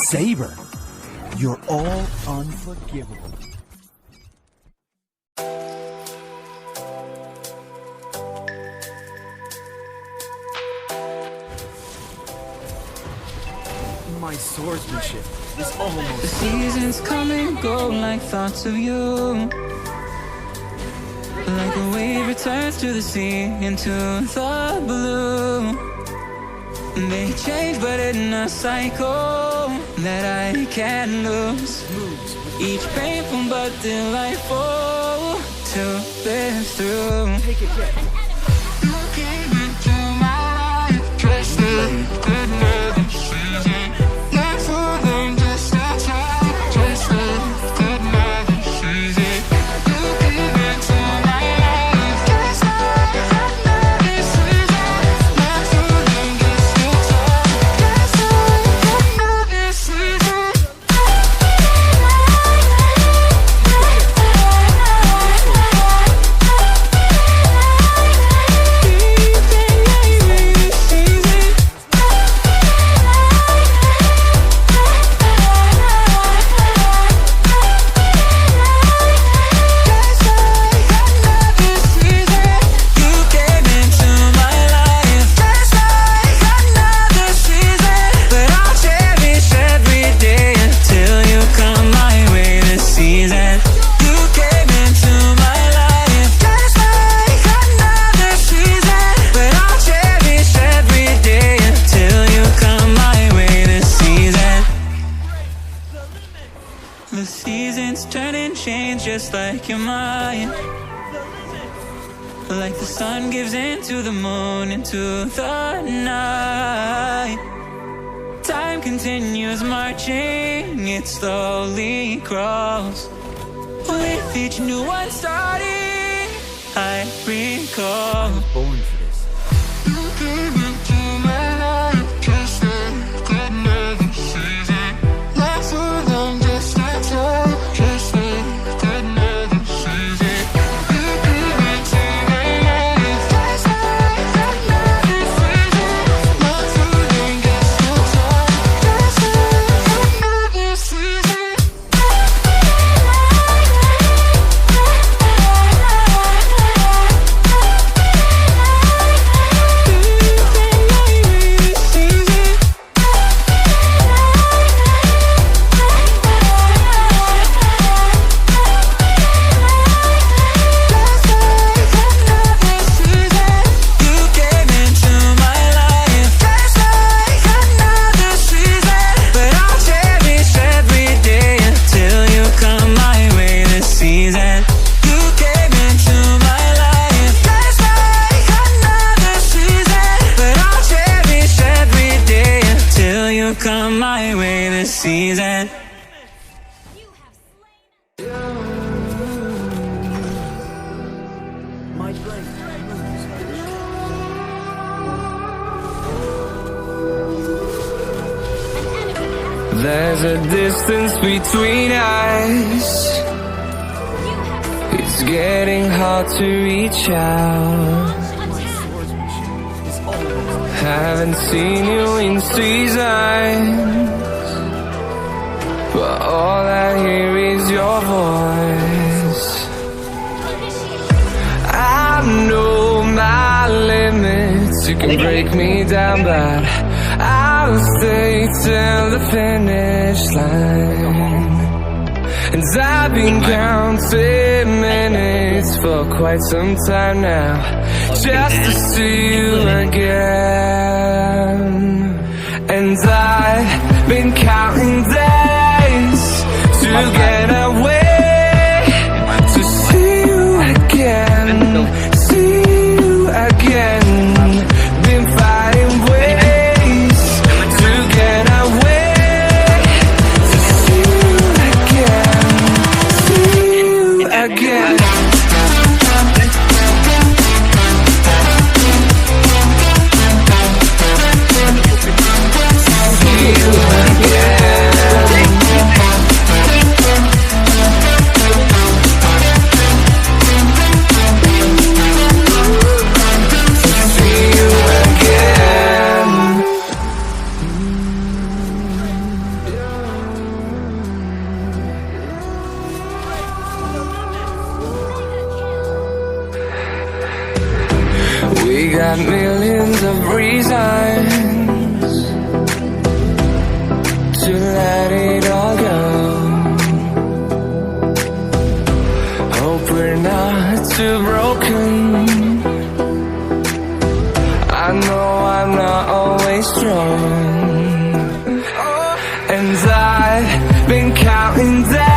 Saber, you're all unforgivable. My swordsmanship is almost... The seasons come and go like thoughts of you. Like a wave returns to the sea, into the blue. They change but in a cycle that I can't lose. Each painful but delightful to live through. Take it yet. You came into my life, just a good love season. Not for them, just a time, just a good love season. You came into my life, just a good love season. Not for them, just a time, just a good love season. The seasons turn and change just like your mind. Like the sun gives into the moon, into the night. Time continues marching, it slowly crawls. With each new one starting, I recall. Born for this. You came into my life, just a good love season. Not for long, just a time, just a good love season. You came into my life, just a good love season. Not for long, just a time, just a good love season. Come my way this season. My brain moves. There's a distance between us. It's getting hard to reach out. Haven't seen you in seasons, but all I hear is your voice. I know my limits, you can break me down, but I'll stay till the finish line. And I've been counting minutes for quite some time now, just to see you again. And I've been counting days to get away, to see you again, see you again. Been finding ways to get away, to see you again, see you again. stay strong. And I've been counting down